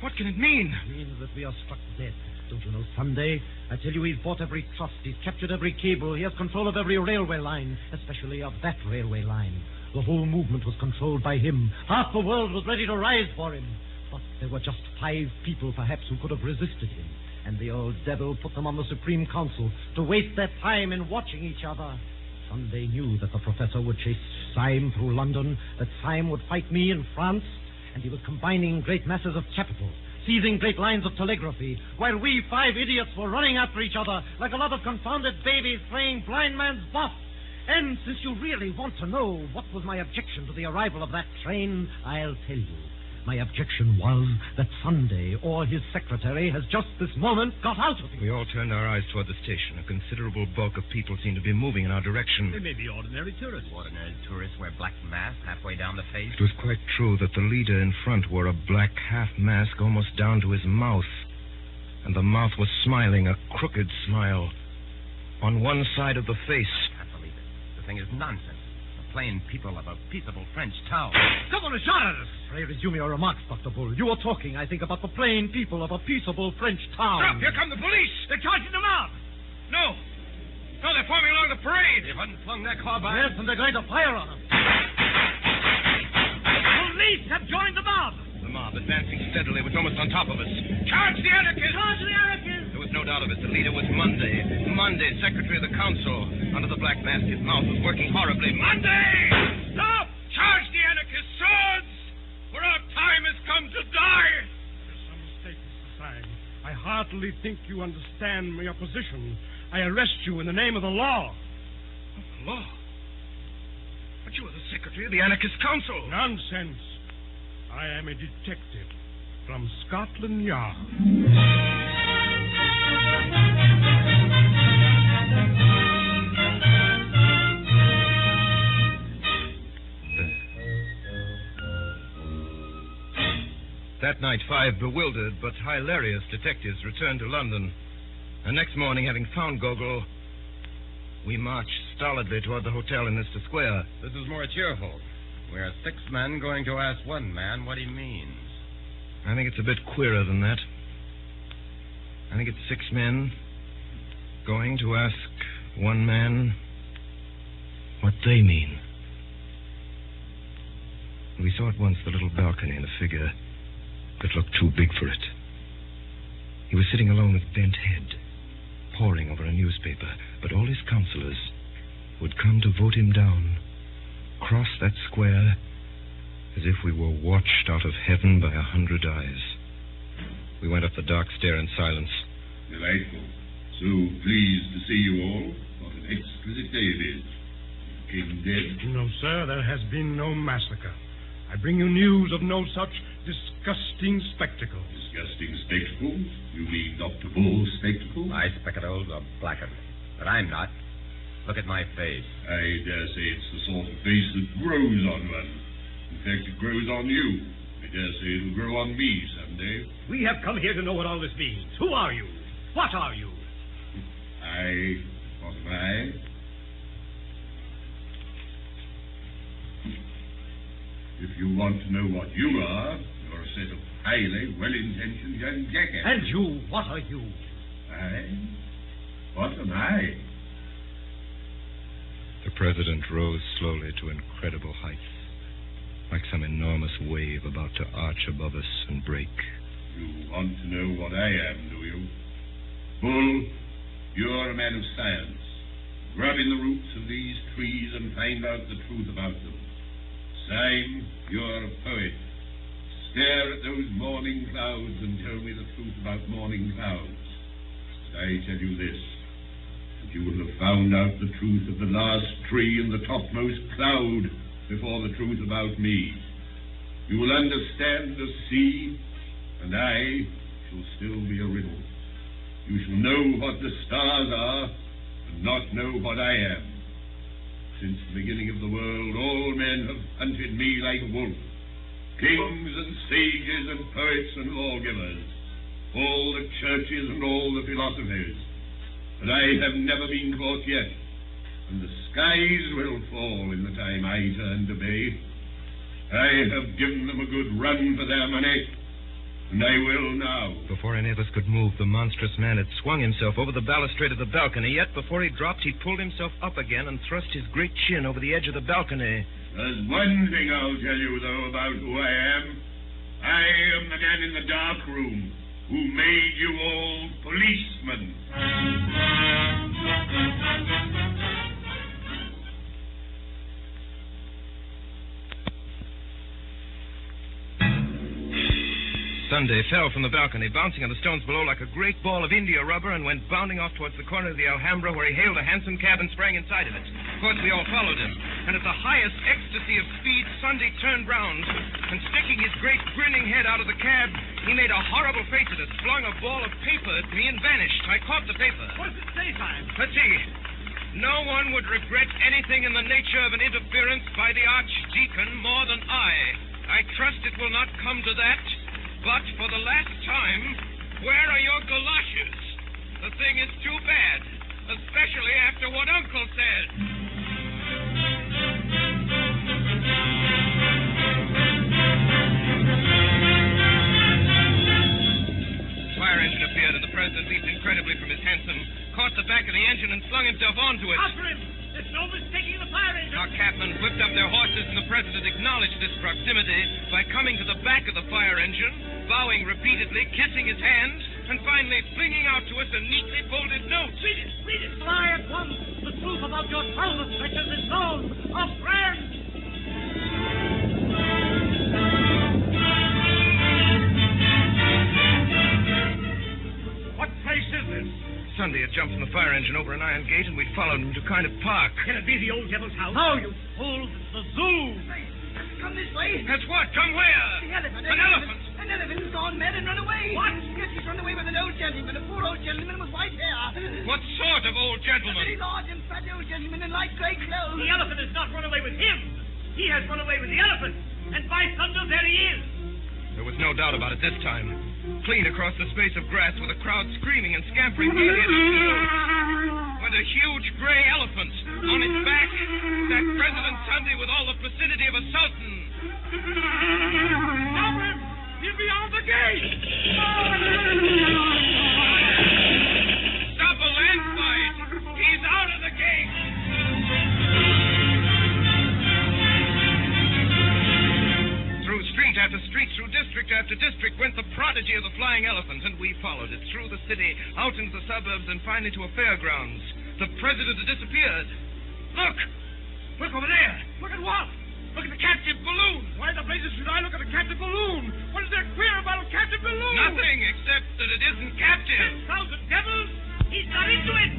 What can it mean? It means that we are struck dead. Don't you know Sunday? I tell you, he's bought every trust. He's captured every cable. He has control of every railway line, especially of that railway line. The whole movement was controlled by him. Half the world was ready to rise for him. But there were just 5 people, perhaps, who could have resisted him. And the old devil put them on the Supreme Council to waste their time in watching each other. Sunday knew that the professor would chase Syme through London, that Syme would fight me in France, and he was combining great masses of capital, seizing great lines of telegraphy, while we 5 idiots were running after each other like a lot of confounded babies playing blind man's buff. And since you really want to know what was my objection to the arrival of that train, I'll tell you. My objection was that Sunday, or his secretary, has just this moment got out of it. We all turned our eyes toward the station. A considerable bulk of people seemed to be moving in our direction. They may be ordinary tourists. Ordinary tourists wear black masks halfway down the face. It was quite true that the leader in front wore a black half mask almost down to his mouth. And the mouth was smiling, a crooked smile, on one side of the face. I can't believe it. The thing is nonsense. Plain people of a peaceable French town. Someone shot at us. Pray resume your remarks, Dr. Bull. You are talking, I think, about the plain people of a peaceable French town. Stop! Here come the police! They're charging them out. No, they're forming along the parade. They haven't flung their carbine. Yes, and they're going to fire on them. The police have joined the mob. The mob, advancing steadily, was almost on top of us. Charge the anarchists! Charge the anarchists! There was no doubt of it. The leader was Monday, secretary of the council. Under the black mask, his mouth was working horribly. Monday! Stop! Charge the anarchist swords! For our time has come to die! There's some mistake, Mr. Syme. I heartily think you understand your position. I arrest you in the name of the law. The law? But you are the secretary of the anarchist council. Nonsense. I am a detective from Scotland Yard. That night, 5 bewildered but hilarious detectives returned to London. And next morning, having found Gogol, we marched stolidly toward the hotel in Leicester Square. This is more cheerful. We are 6 men going to ask one man what he means. I think it's a bit queerer than that. I think it's 6 men going to ask one man what they mean. We saw at once the little balcony and a figure that looked too big for it. He was sitting alone with bent head, poring over a newspaper, but all his counselors would come to vote him down, cross that square as if we were watched out of heaven by 100 eyes. We went up the dark stair in silence. Delightful. So pleased to see you all. What an exquisite day it is. King dead? No, sir, there has been no massacre. I bring you news of no such disgusting spectacle. Disgusting spectacle? You mean Dr. Bull's spectacle? My spectacles are blackened, but I'm not. Look at my face. I dare say it's the sort of face that grows on one. In fact, it grows on you. I dare say it'll grow on me someday. We have come here to know what all this means. Who are you? What are you? What am I? If you want to know what you are, you're a set of highly well-intentioned young jackasses. And you, what are you? What am I? The president rose slowly to incredible heights, like some enormous wave about to arch above us and break. You want to know what I am, do you? Bull, you're a man of science. Grub in the roots of these trees and find out the truth about them. Syme, you're a poet. Stare at those morning clouds and tell me the truth about morning clouds. But I tell you this, that you will have found out the truth of the last tree and the topmost cloud before the truth about me. You will understand the sea, and I shall still be a riddle. You shall know what the stars are, and not know what I am. Since the beginning of the world, all men have hunted me like a wolf. Kings and sages and poets and lawgivers, all the churches and all the philosophers. But I have never been caught yet, and the skies will fall in the time I turn to bay. I have given them a good run for their money, and I will now. Before any of us could move, the monstrous man had swung himself over the balustrade of the balcony, yet before he dropped, he pulled himself up again and thrust his great chin over the edge of the balcony. There's one thing I'll tell you, though, about who I am. I am the man in the dark room who made you all policemen. Sunday fell from the balcony, bouncing on the stones below like a great ball of India rubber, and went bounding off towards the corner of the Alhambra, where he hailed a hansom cab and sprang inside of it. Of course, we all followed him, and at the highest ecstasy of speed, Sunday turned round, and sticking his great grinning head out of the cab, he made a horrible face at us, flung a ball of paper at me, and vanished. I caught the paper. What does it say, Syme? Let's see. No one would regret anything in the nature of an interference by the Archdeacon more than I. I trust it will not come to that. But for the last time, where are your galoshes? The thing is too bad, especially after what Uncle said. Fire engine appeared, and the president leaped incredibly from his hansom, caught the back of the engine, and flung himself onto it. After him! There's no mistaking the fire engine! Our cabmen whipped up their horses, and the president acknowledged this proximity by coming to the back of the fire engine, bowing repeatedly, kissing his hands, and finally flinging out to us a neatly folded note. Read it! Read it! Fly at once! The truth about your trouble stretches is known! A friend! What place is this? Sunday had jumped from the fire engine over an iron gate, and we'd followed him to a kind of park. Can it be the old devil's house? No, you fool! The zoo! Come this way. That's what? Come where? The elephant. An elephant? An elephant who's gone mad and run away. What? Yes, he's run away with an old gentleman, a poor old gentleman with white hair. What sort of old A gentleman? very large and fat old gentleman in light grey clothes. The elephant has not run away with him. He has run away with the elephant. And by thunder, there he is. There was no doubt about it this time. Clean across the space of grass, with a crowd screaming and scampering gaily at his heels, went a huge gray elephant. On its back sat President Sunday with all the placidity of a sultan. Stop him! He's beyond the gate! Stop a landslide! a street through district after district went the prodigy of the flying elephant, and we followed it through the city, out into the suburbs, and finally to a fairgrounds. The president had disappeared. Look! Look over there! Look at what? Look at the captive balloon! Why the blazes should I look at a captive balloon? What is there queer about a captive balloon? Nothing, except that it isn't captive. 10,000 devils! He's got into it!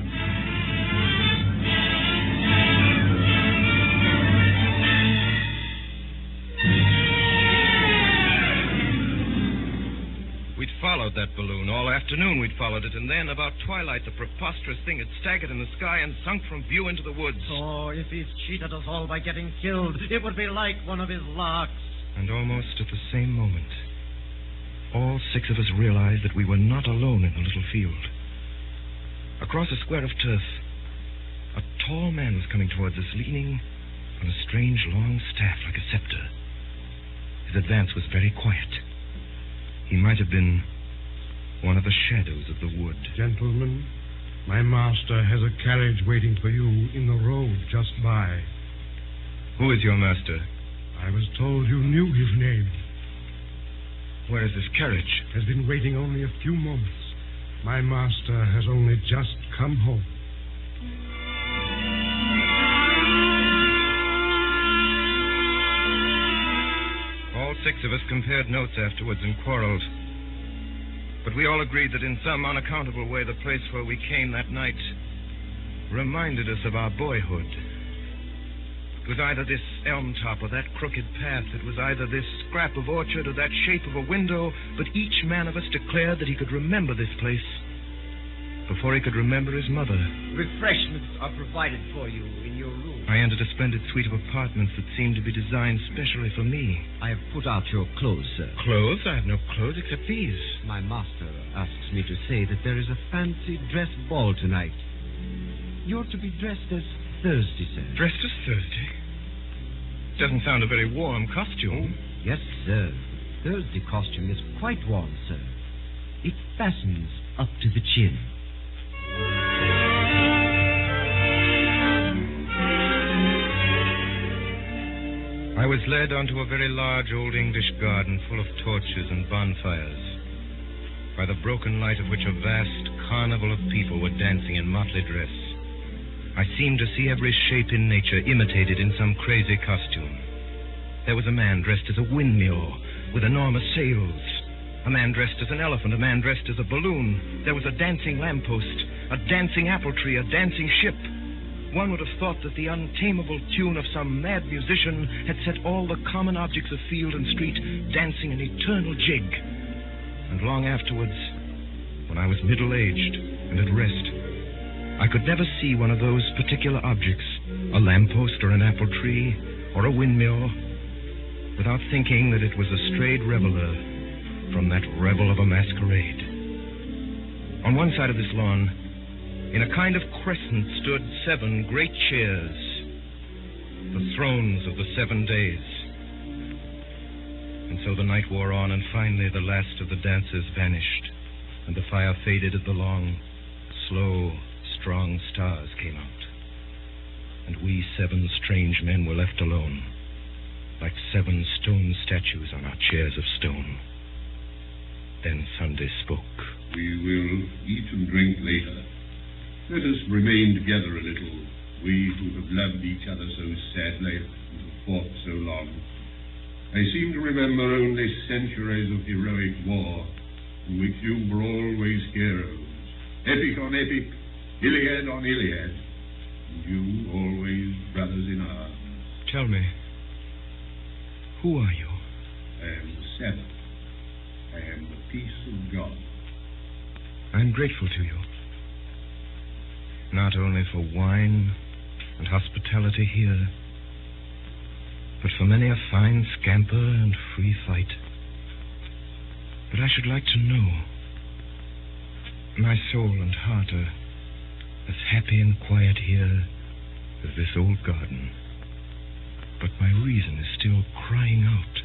We'd followed that balloon. All afternoon we'd followed it, and then, about twilight, the preposterous thing had staggered in the sky and sunk from view into the woods. Oh, if he's cheated us all by getting killed, it would be like one of his larks. And almost at the same moment, all 6 of us realized that we were not alone in the little field. Across a square of turf, a tall man was coming towards us, leaning on a strange long staff like a scepter. His advance was very quiet. He might have been one of the shadows of the wood. Gentlemen, my master has a carriage waiting for you in the road just by. Who is your master? I was told you knew his name. Where is this carriage? Has been waiting only a few moments. My master has only just come home. All 6 of us compared notes afterwards and quarreled. But we all agreed that in some unaccountable way the place where we came that night reminded us of our boyhood. It was either this elm top or that crooked path. It was either this scrap of orchard or that shape of a window. But each man of us declared that he could remember this place before he could remember his mother. Refreshments are provided for you in your room. I entered a splendid suite of apartments that seemed to be designed specially for me. I have put out your clothes, sir. Clothes? I have no clothes except these. My master asks me to say that there is a fancy dress ball tonight. You're to be dressed as Thursday, sir. Dressed as Thursday? Doesn't sound a very warm costume. Yes, sir. The Thursday costume is quite warm, sir. It fastens up to the chin. I was led onto a very large old English garden full of torches and bonfires, by the broken light of which a vast carnival of people were dancing in motley dress. I seemed to see every shape in nature imitated in some crazy costume. There was a man dressed as a windmill with enormous sails, a man dressed as an elephant, a man dressed as a balloon. There was a dancing lamppost, a dancing apple tree, a dancing ship. One would have thought that the untamable tune of some mad musician had set all the common objects of field and street dancing an eternal jig. And long afterwards, when I was middle-aged and at rest, I could never see one of those particular objects, a lamppost or an apple tree or a windmill, without thinking that it was a strayed reveler from that revel of a masquerade. On one side of this lawn, in a kind of crescent, stood 7 great chairs, the thrones of the 7 days. And so the night wore on, and finally the last of the dancers vanished, and the fire faded as the long, slow, strong stars came out. And we 7 strange men were left alone, like 7 stone statues on our chairs of stone. Then Sunday spoke. We will eat and drink later. Let us remain together a little, we who have loved each other so sadly and have fought so long. I seem to remember only centuries of heroic war, in which you were always heroes, epic on epic, Iliad on Iliad, and you always brothers in arms. Tell me, who are you? I am the Sabbath. I am the peace of God. I'm grateful to you. Not only for wine and hospitality here, but for many a fine scamper and free fight. But I should like to know. My soul and heart are as happy and quiet here as this old garden. But my reason is still crying out.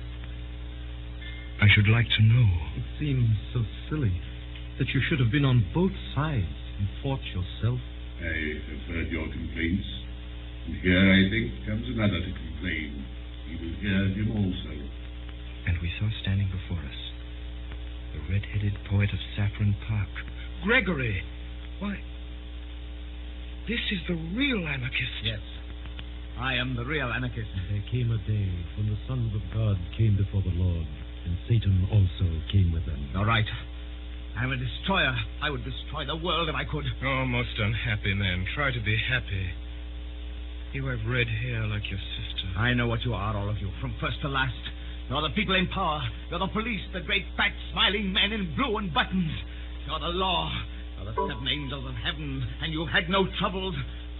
I should like to know. It seems so silly that you should have been on both sides and fought yourself. I have heard your complaints, and here, I think, comes another to complain. We will hear him also. And we saw standing before us the red-headed poet of Saffron Park. Gregory! Why, this is the real anarchist. Yes. I am the real anarchist. There came a day when the sons of God came before the Lord, and Satan also came with them. You're right. I am a destroyer. I would destroy the world if I could. Oh, most unhappy man. Try to be happy. You have red hair like your sister. I know what you are, all of you, from first to last. You're the people in power. You're the police, the great, fat, smiling men in blue and buttons. You're the law. You're the seven angels of heaven, and you've had no troubles.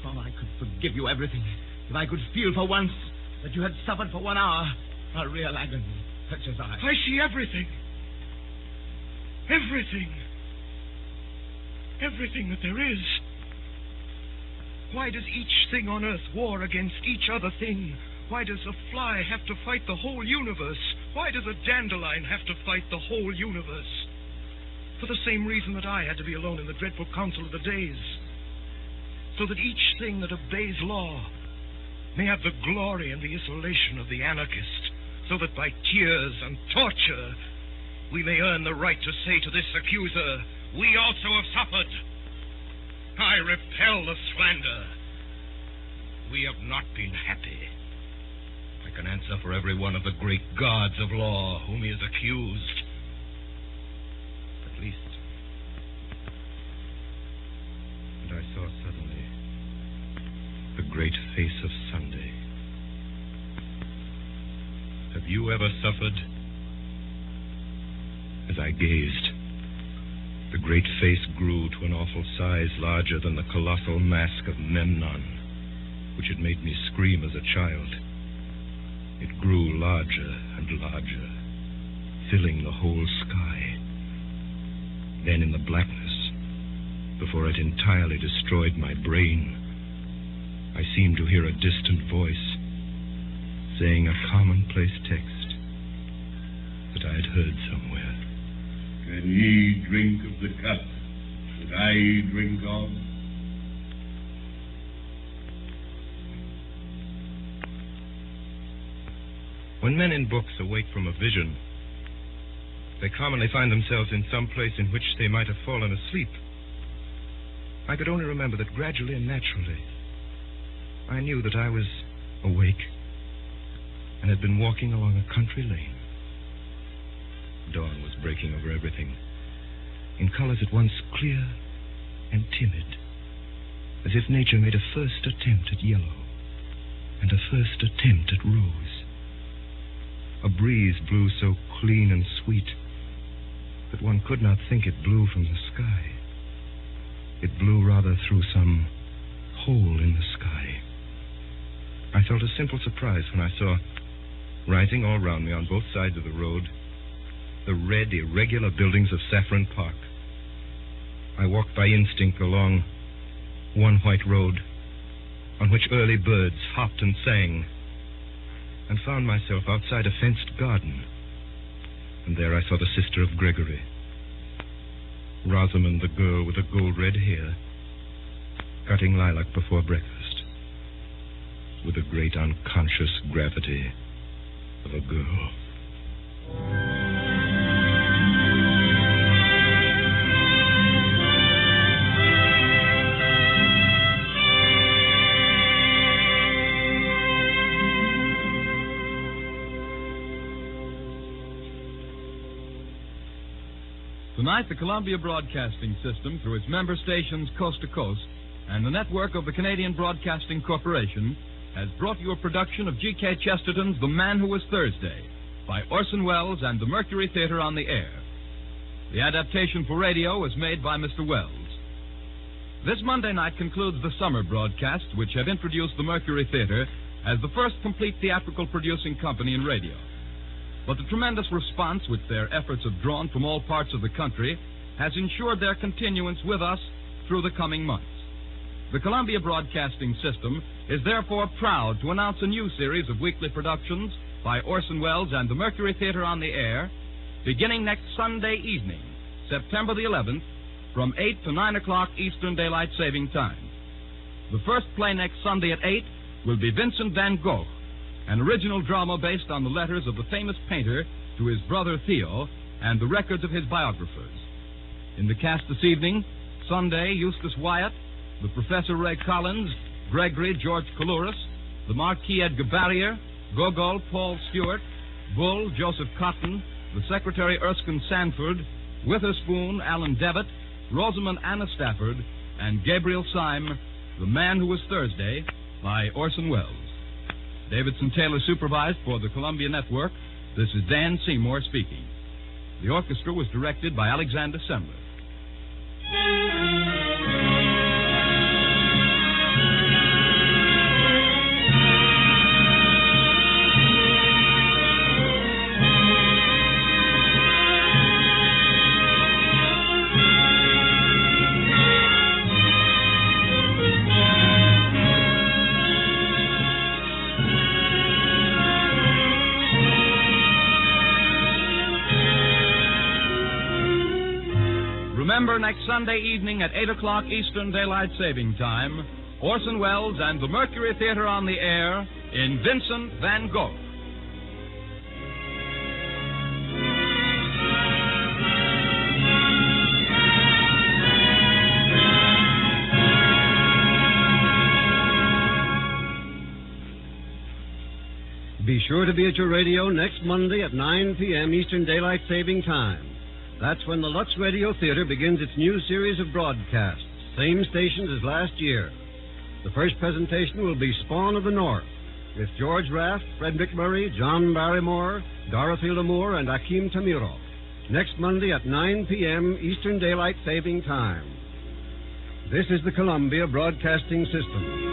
Oh, I could forgive you everything if I could feel for once that you had suffered for 1 hour a real agony, such as I. I see everything. Everything. Everything that there is. Why does each thing on earth war against each other thing? Why does a fly have to fight the whole universe? Why does a dandelion have to fight the whole universe? For the same reason that I had to be alone in the dreadful council of the days. So that each thing that obeys law may have the glory and the isolation of the anarchist. So that by tears and torture we may earn the right to say to this accuser, we also have suffered. I repel the slander. We have not been happy. I can answer for every one of the great gods of law whom he is accused. At least. And I saw suddenly the great face of Sunday. Have you ever suffered? As I gazed, the great face grew to an awful size larger than the colossal mask of Memnon, which had made me scream as a child. It grew larger and larger, filling the whole sky. Then in the blackness, before it entirely destroyed my brain, I seemed to hear a distant voice saying a commonplace text that I had heard somewhere. Can ye drink of the cup that I drink of? When men in books awake from a vision, they commonly find themselves in some place in which they might have fallen asleep. I could only remember that gradually and naturally, I knew that I was awake and had been walking along a country lane. Dawn was breaking over everything, in colors at once clear and timid, as if nature made a first attempt at yellow and a first attempt at rose. A breeze blew so clean and sweet that one could not think it blew from the sky. It blew rather through some hole in the sky. I felt a simple surprise when I saw, rising all round me on both sides of the road, the red, irregular buildings of Saffron Park. I walked by instinct along one white road on which early birds hopped and sang, and found myself outside a fenced garden. And there I saw the sister of Gregory, Rosamond, the girl with the gold-red hair, cutting lilac before breakfast, with the great unconscious gravity of a girl. Tonight, the Columbia Broadcasting System, through its member stations coast to coast, and the network of the Canadian Broadcasting Corporation, has brought you a production of G.K. Chesterton's The Man Who Was Thursday, by Orson Welles and the Mercury Theater on the air. The adaptation for radio was made by Mr. Welles. This Monday night concludes the summer broadcasts, which have introduced the Mercury Theater as the first complete theatrical producing company in radio. But the tremendous response which their efforts have drawn from all parts of the country has ensured their continuance with us through the coming months. The Columbia Broadcasting System is therefore proud to announce a new series of weekly productions by Orson Welles and the Mercury Theater on the air, beginning next Sunday evening, September the 11th, from 8 to 9 o'clock Eastern Daylight Saving Time. The first play next Sunday at 8 will be Vincent van Gogh, an original drama based on the letters of the famous painter to his brother Theo and the records of his biographers. In the cast this evening, Sunday, Eustace Wyatt, the Professor Ray Collins, Gregory, George Coulouris, the Marquis Edgar Barrier, Gogol, Paul Stewart, Bull, Joseph Cotton, the Secretary Erskine Sanford, Witherspoon, Alan Devitt, Rosamond Anna Stafford, and Gabriel Syme, The Man Who Was Thursday, by Orson Welles. Davidson Taylor supervised for the Columbia Network. This is Dan Seymour speaking. The orchestra was directed by Alexander Semler. Remember, next Sunday evening at 8 o'clock Eastern Daylight Saving Time, Orson Welles and the Mercury Theater on the air in Vincent van Gogh. Be sure to be at your radio next Monday at 9 p.m. Eastern Daylight Saving Time. That's when the Lux Radio Theater begins its new series of broadcasts, same stations as last year. The first presentation will be Spawn of the North, with George Raft, Fred McMurray, John Barrymore, Dorothy Lamour, and Akim Tamirov. Next Monday at 9 p.m. Eastern Daylight Saving Time. This is the Columbia Broadcasting System.